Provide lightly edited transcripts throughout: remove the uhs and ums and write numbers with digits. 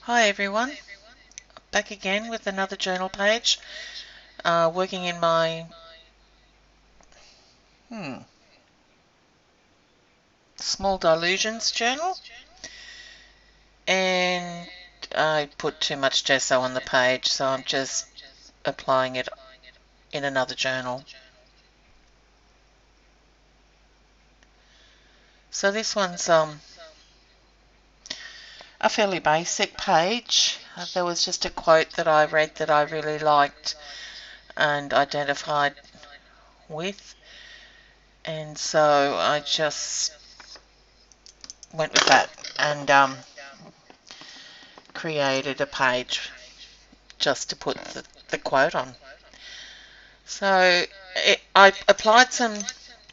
Hi everyone, back again with another journal page, working in my small delusions journal, and I put too much gesso on the page, so I'm just applying it in another journal. So this one's a fairly basic page. There was just a quote that I read that I really liked and identified with, and so I just went with that and created a page just to put the quote on. So I applied some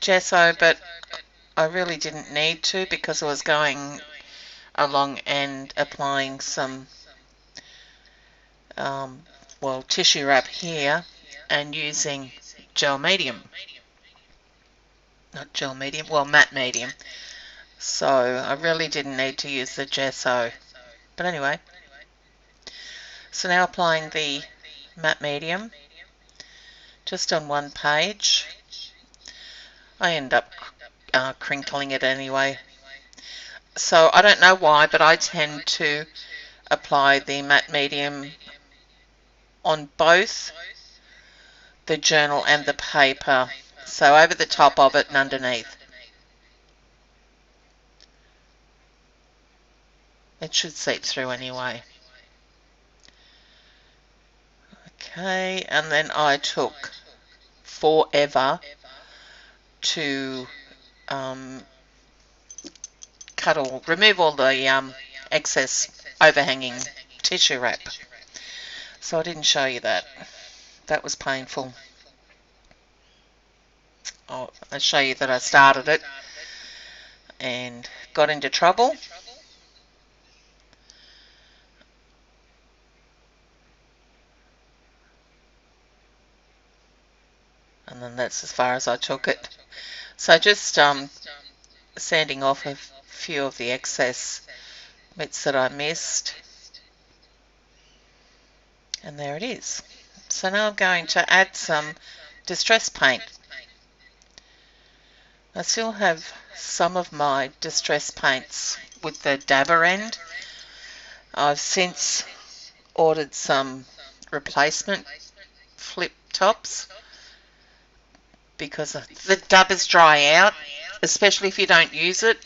gesso, but I really didn't need to because I was going along and applying some tissue wrap here and using gel medium. Not gel medium, well, matte medium. So I really didn't need to use the gesso. But anyway, so now applying the matte medium just on one page. I end up crinkling it anyway. So I don't know why, but I tend to apply the matte medium on both the journal and the paper. So over the top of it and underneath. It should seep through anyway. Okay, and then I took forever to remove all the excess overhanging tissue wrap. So I didn't show you that. That was painful. I'll show you that I started it and got into trouble. And then that's as far as I took it. So just sanding off a few of the excess bits that I missed. And there it is. So now I'm going to add some distress paint. I still have some of my distress paints with the dabber end. I've since ordered some replacement flip tops because the dabbers dry out, especially if you don't use it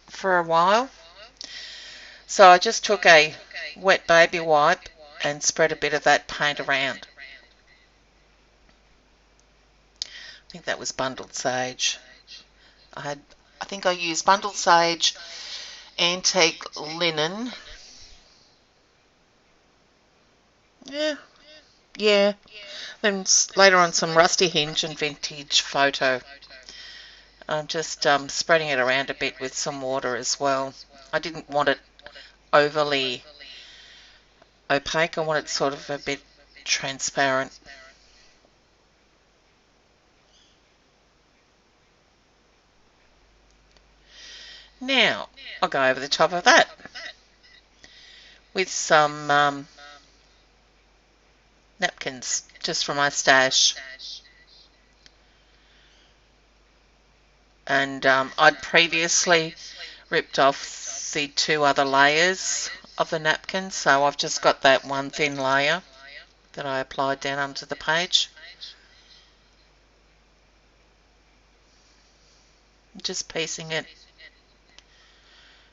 for a while. So I just took a wet baby wipe and spread a bit of that paint around. I think that was bundled sage. I think I used bundled sage, antique linen. Yeah. Then later on some rusty hinge and vintage photo. I'm just spreading it around a bit with some water as well. I didn't want it overly opaque. I want it sort of a bit transparent. Now, I'll go over the top of that with some napkins, just from my stash. And I'd previously ripped off the two other layers of the napkin, so I've just got that one thin layer that I applied down onto the page. Just piecing it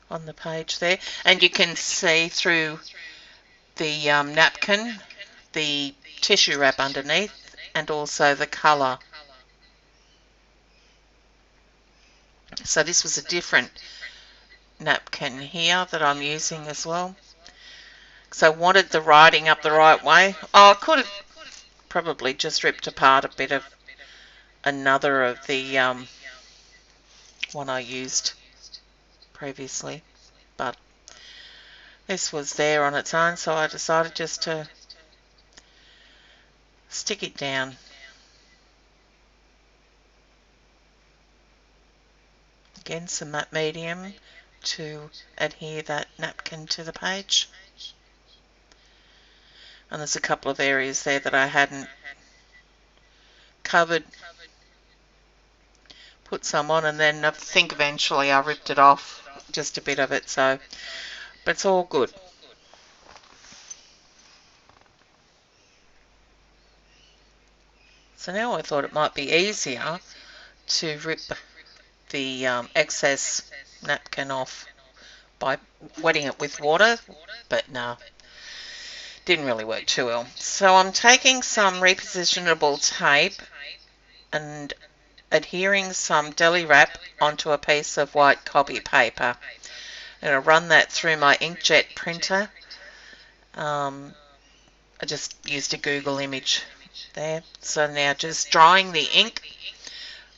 on the page there, and you can see through the napkin the tissue wrap underneath and also the colour. So this was a different napkin here that I'm using as well. So I wanted the writing up the right way. Oh, I could have probably just ripped apart a bit of another of the one I used previously, but this was there on its own, so I decided just to stick it down. Again, some matte medium to adhere that napkin to the page. And there's a couple of areas there that I hadn't covered. Put some on, and then I think eventually I ripped it off, just a bit of it, so, but it's all good. So now I thought it might be easier to rip the excess napkin off by wetting it with water, but no, didn't really work too well. So I'm taking some repositionable tape and adhering some deli wrap onto a piece of white copy paper. And I'll run that through my inkjet printer. I just used a Google image there. So now just drying the ink,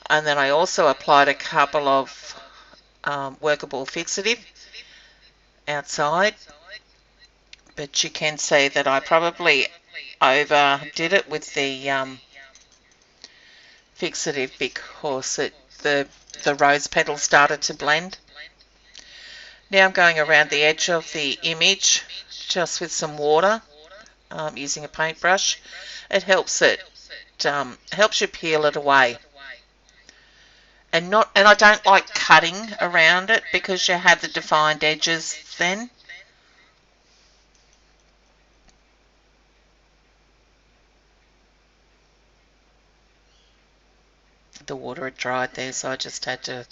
and then I also applied a couple of workable fixative outside, but you can see that I probably overdid it with the fixative because the rose petals started to blend. Now I'm going around the edge of the image just with some water, using a paintbrush. It helps helps you peel it away. And I don't like cutting around it because you have the defined edges then. The water had dried there, so I just had to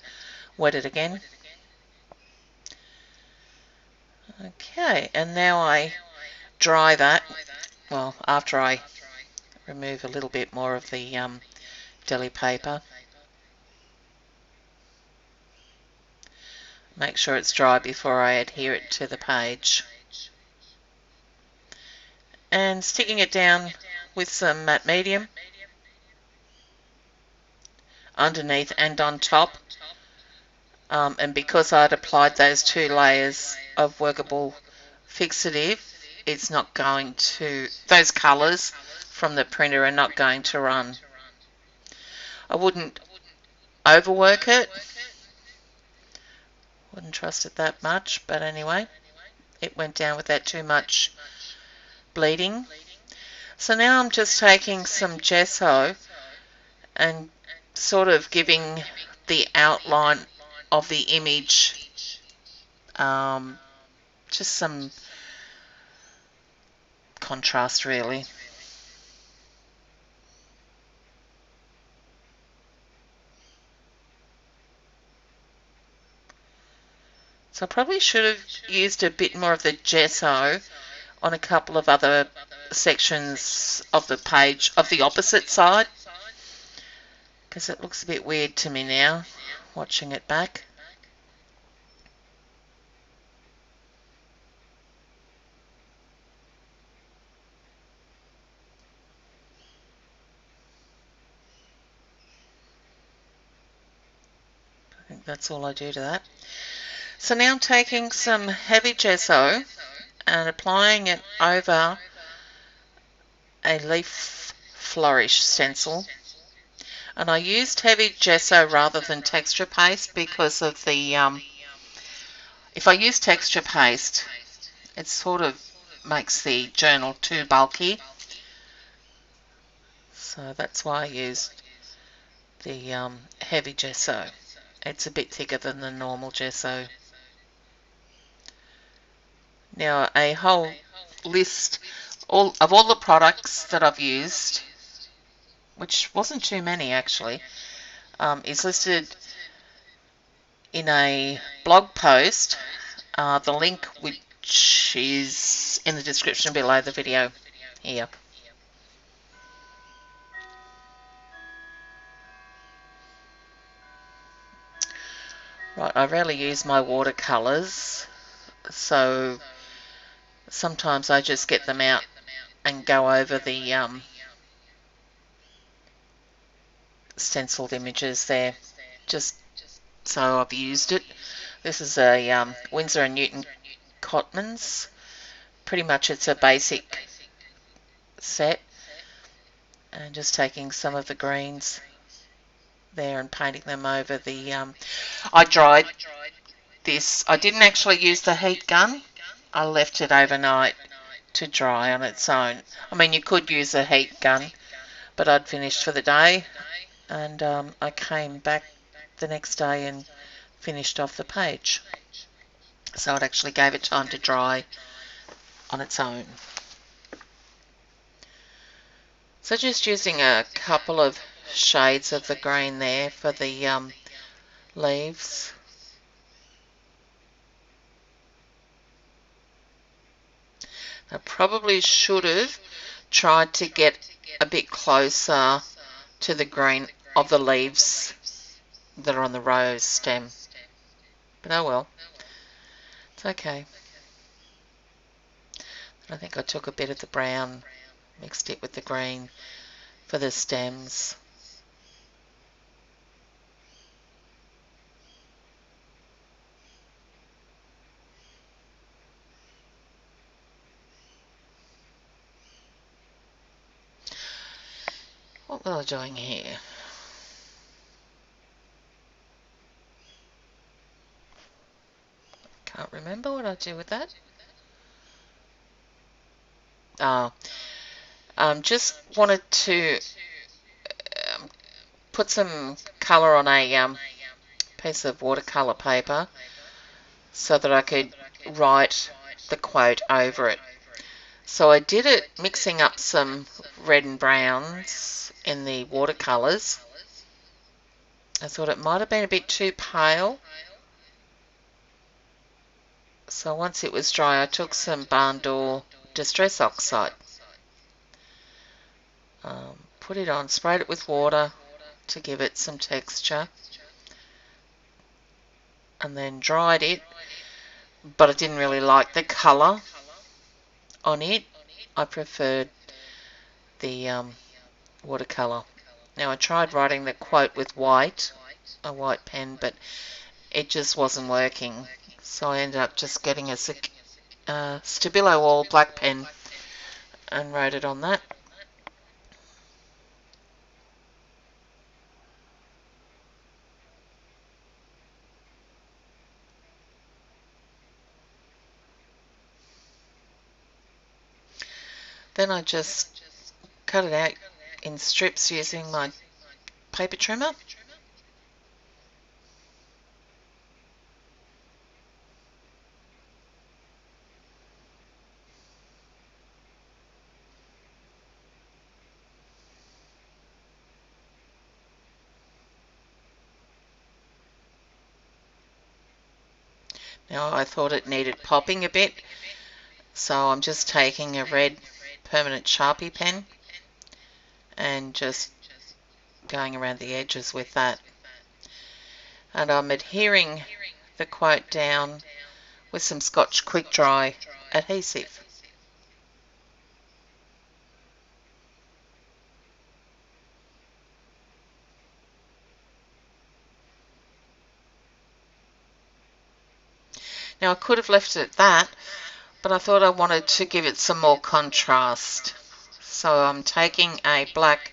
wet it again. Okay, and now I dry that, well, after I remove a little bit more of the deli paper. Make sure it's dry before I adhere it to the page. And sticking it down with some matte medium underneath and on top. And because I'd applied those 2 layers of workable fixative, it's not going to, those colours from the printer are not going to run. I wouldn't overwork it. Wouldn't trust it that much, but anyway, it went down without too much bleeding. So now I'm just taking some gesso and sort of giving the outline of the image just some contrast really. So I probably should have used a bit more of the gesso on a couple of other sections of the page of the opposite side, because it looks a bit weird to me now watching it back. I think that's all I do to that. So now I'm taking some heavy gesso and applying it over a leaf flourish stencil. And I used heavy gesso rather than texture paste because of the, if I use texture paste, it sort of makes the journal too bulky. So that's why I used the heavy gesso. It's a bit thicker than the normal gesso. Now a whole list of all the products that I've used, which wasn't too many actually, is listed in a blog post, the link which is in the description below the video here. Right, I rarely use my watercolours, so sometimes I just get them out and go over the stenciled images there, just so I've used it. This is a Winsor & Newton Cotmans. Pretty much it's a basic set, and just taking some of the greens there and painting them over the I dried this. I didn't actually use the heat gun. I left it overnight to dry on its own. I mean, you could use a heat gun, but I'd finished for the day, and I came back the next day and finished off the page. So it actually gave it time to dry on its own. So just using a couple of shades of the green there for the leaves. I probably should have tried to get a bit closer to the green of the leaves that are on the rose stem. But oh well, it's okay. I think I took a bit of the brown, mixed it with the green for the stems. What was I doing here? Can't remember what I do with that. Oh, just wanted to put some colour on a piece of watercolour paper so that I could write the quote over it. So I did it mixing up some red and browns in the watercolours. I thought it might have been a bit too pale. So once it was dry, I took some barn door distress oxide. Put it on, sprayed it with water to give it some texture, and then dried it, but I didn't really like the colour on it. I preferred the watercolour. Now I tried writing the quote with a white pen, but it just wasn't working. So I ended up just getting a Stabilo All black pen and wrote it on that. Then I just cut it out in strips using my paper trimmer. Now I thought it needed popping a bit, so I'm just taking a red permanent Sharpie pen and just going around the edges with that. And I'm adhering the quote down with some Scotch Quick Dry adhesive. Now I could have left it at that, but I thought I wanted to give it some more contrast. So I'm taking a black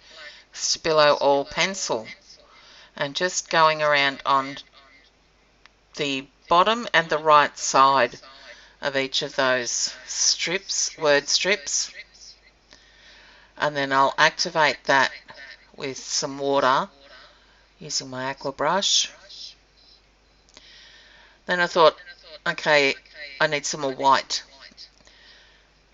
Stabilo All pencil and just going around on the bottom and the right side of each of those strips, word strips, and then I'll activate that with some water using my aqua brush. Then I thought, okay, I need some more white,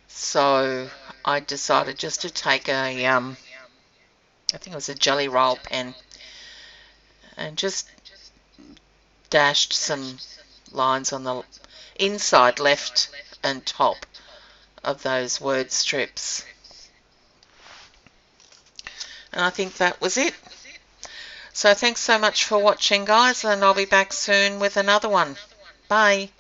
so I decided just to take a I think it was a Jelly Roll pen, and just dashed some lines on the inside left and top of those word strips. And I think that was it. So thanks so much for watching, guys, and I'll be back soon with another one. Bye.